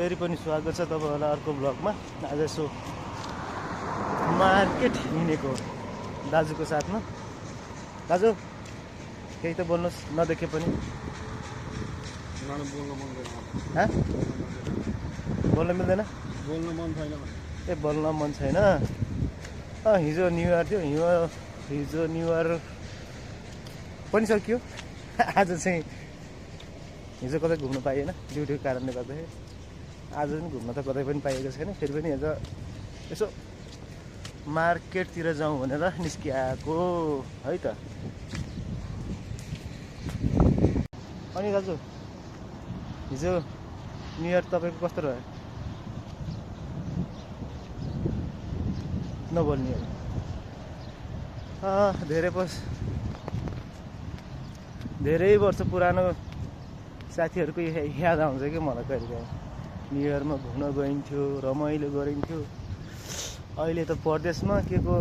फेरि पनि स्वागत छ तपाईँहरूलाई अर्को ब्लगमा। आज यसो मार्केट हिँडेको दाजुको साथमा। दाजु केही त बोल्नुहोस्, नदेखे पनि। बोल्न मिल्दैन? ए बोल्न मन छैन। हिजो न्यु इयर थियो, हिजो न्यु इयर पनि सकियो। आज चाहिँ हिजो कतै घुम्नु पाइएन ड्युटीको कारणले गर्दाखेरि। आज पनि घुम्न त कतै पनि पाइएको छैन। फेरि पनि आज यसो मार्केटतिर जाउँ भनेर निस्किआएको है त। अनि दाजु हिजो न्यु इयर तपाईँको कस्तो रह्यो? नबोल्ने धेरै वर्ष पुरानो साथीहरूको याद आउँछ कि मलाई कहिले न्यु इयरमा घुम्न गइन्थ्यो, रमाइलो गरिन्थ्यो। अहिले त परदेशमा के को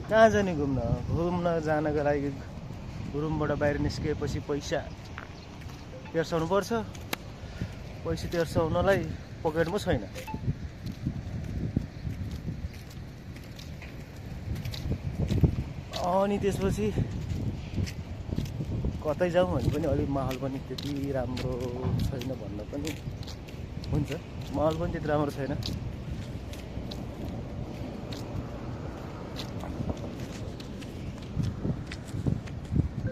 कहाँ जाने घुम्न जानको लागि रुमबाट बाहिर निस्किएपछि पैसा तेर्साउनु पर्छ। पैसा तेर्साउनलाई पकेटमा छैन। अनि त्यसपछि कतै जाउँ भने पनि अलिक माहौल पनि त्यति राम्रो छैन भन्न पनि हुन्छ। माहौल पनि त्यति राम्रो छैन।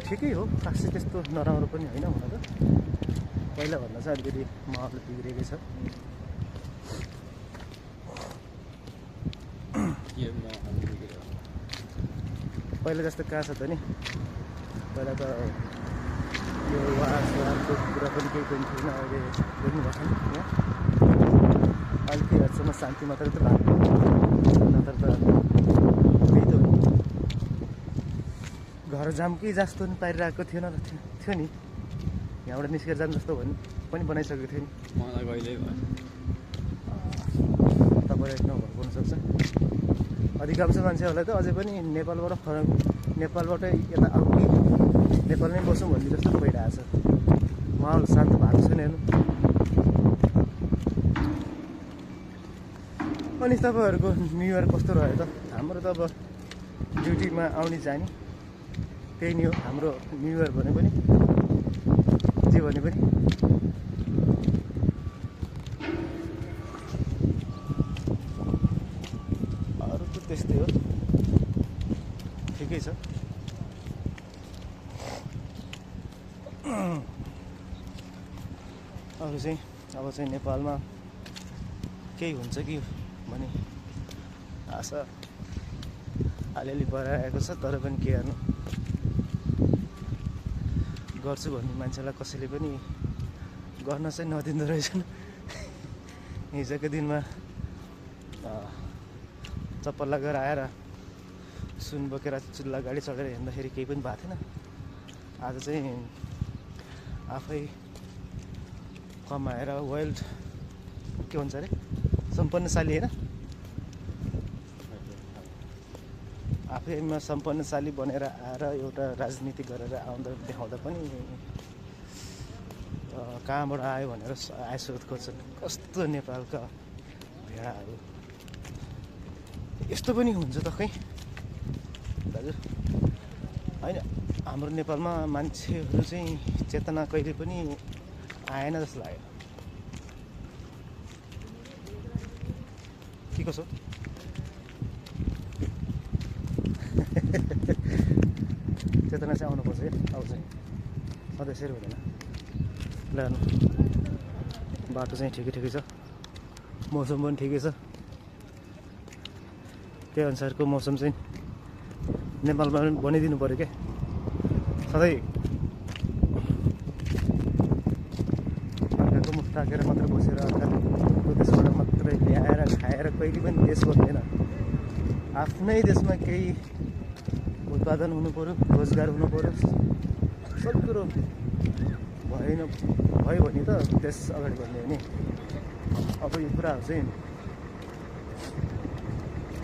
ठिकै हो, खासै त्यस्तो नराम्रो पनि होइन हुन त। पहिलाभन्दा चाहिँ अलिकति माहौल बिग्रेकै छ। पहिला जस्तो कहाँ छ त नि? पहिला त यो वारको कुरा पनि केही पनि थिएन। अहिले देख्नुभएको छ नि, अलिकति हदसम्म शान्ति मात्रै त भएको, नत्र त त्यही त हो। घर जामकै जस्तो नि पारिरहेको थियो नि। यहाँबाट निस्केर जाम जस्तो पनि बनाइसकेको थियो नि। मलाई कहिल्यै भयो। तपाईँलाई नभएको हुनसक्छ। अधिकांश मान्छेहरूलाई त अझै पनि नेपालबाट यता आऊ कि नेपालमै बसौँ भन्ने जस्तो पो भइरहेको छ। माहौल शान्त भएको छैन हेर्नु। अनि तपाईँहरूको न्यु इयर कस्तो रह्यो त? हाम्रो त अब ड्युटीमा आउने जाने त्यही नै हो हाम्रो न्यु इयर भने पनि, जे भने पनि। अरू त त्यस्तै हो, ठिकै छ। अरू चाहिँ अब चाहिँ नेपालमा केही हुन्छ कि भन्ने आशा अलिअलि बढाएको छ। तर पनि के गर्नु, गर्छु भन्ने मान्छेलाई कसैले पनि गर्न चाहिँ नदिँदो रहेछन्। हिजोको दिनमा चप्पल लगाएर आएर सुन बोकेर चुल्हा गाडी चढेर हिँड्दाखेरि केही पनि भएको थिएन। आज चाहिँ आफै कमाएर वेल्थ के भन्छ अरे सम्पन्नशाली होइन, आफैमा सम्पन्नशाली बनेर आएर एउटा राजनीति गरेर देखाउँदा पनि कहाँबाट आयो भनेर आयस्रोत खोज्छन्। कस्तो नेपालका भेडाहरू! यस्तो पनि हुन्छ त खै दाजु? होइन, हाम्रो नेपालमा मान्छेहरू चाहिँ चेतना कहिले पनि आएन जस्तो लाग्यो। के कसो? चेतना चाहिँ आउनुपर्छ है। अब चाहिँ सधैँ यसरी हुँदैन। लानु बाटो चाहिँ ठिकै छ, मौसम पनि ठिकै छ। त्यही अनुसारको मौसम चाहिँ नेपालमा पनि बनाइदिनु पऱ्यो क्या। सधैँ अर्काको मुख ताकेर मात्र बसेर अर्काको देशबाट मात्रै ल्याएर खाएर कहिले पनि देश बन्दैन। आफ्नै देशमा केही उत्पादन हुनु पऱ्यो, रोजगार हुनु पऱ्यो, सब कुरो भयो भने त देश अगाडि बढ्ने हो नि। अब यो कुराहरू चाहिँ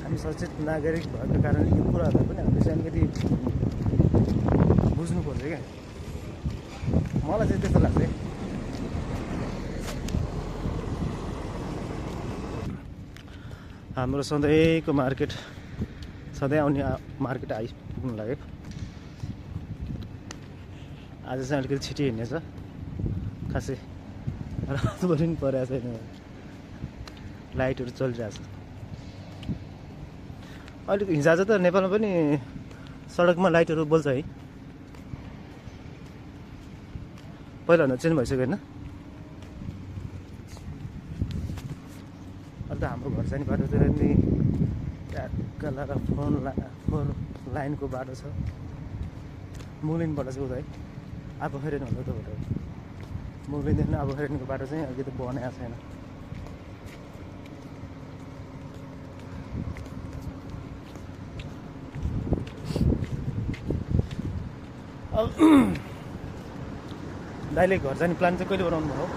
हामी सचेत नागरिक भएको कारणले यो कुराहरूलाई पनि हामीले चाहिँ अलिकति बुझ्नुपर्छ क्या। मलाई चाहिँ त्यस्तो लाग्छ। हाम्रो सधैँको मार्केट सधैँ आउने मार्केट आइपुग्नु लाग्यो। आज चाहिँ अलिकति छिटो हिँड्नेछ, खासै रातभरि पनि परेको छैन, लाइटहरू चलिरहेछ। अलिक हिजोआज त नेपालमा पनि सडकमा लाइटहरू बल्छ है, पहिलाभन्दा चेन्ज भइसक्यो होइन? अहिले त हाम्रो घर जाने बाटोतिर नि ट्याक्क लगाएर फोर लाइनको बाटो छ, मुलिनबाट चाहिँ उता है आफूखेरेन होला त बाटो, मुलिनदेखि आफूखेरेनको बाटो चाहिँ अलिकति बनाएको छैन। दाइले घर जाने प्लान चाहिँ कहिले बनाउनु भयो?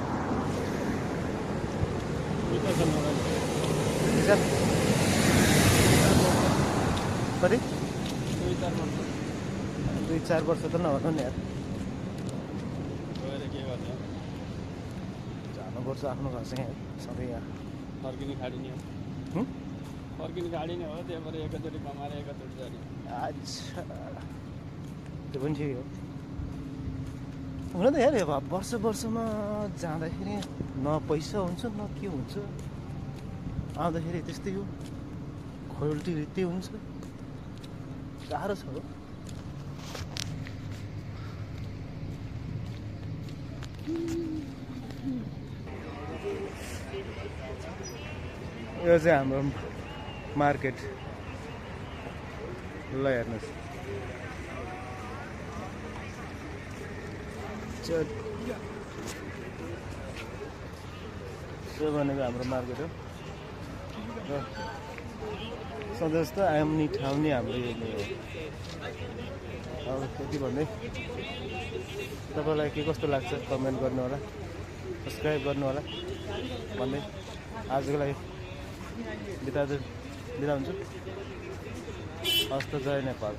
कति 2-4 वर्ष त नभन्नु नि यार, जानुपर्छ आफ्नो घर चाहिँ सधैँ यहाँ फर्किने खाडी नै हो, फर्किने खाडी नै हो, त्यही भएर एकैचोटि कमाएर एकैचोटि जाने। अच्छा त्यो पनि ठिकै हो। हुन त यार वर्षमा जाँदाखेरि न पैसा हुन्छ न के हुन्छ, आउँदाखेरि त्यस्तै हो, खोल्टी रित्तै हुन्छ, गाह्रो छ हो। यो चाहिँ हाम्रो मार्केट, ल हेर्नुहोस्, यो भनेको हाम्रो मार्केट हो र सधैँ जस्तो आउने ठाउँ नै हाम्रो यो नै हो। अब त्यति भन्दै तपाईँलाई के कस्तो लाग्छ कमेन्ट गर्नु होला, सब्सक्राइब गर्नु होला भन्दै आजको लागि बिदा हुन्छु। हस्त जय नेपाल।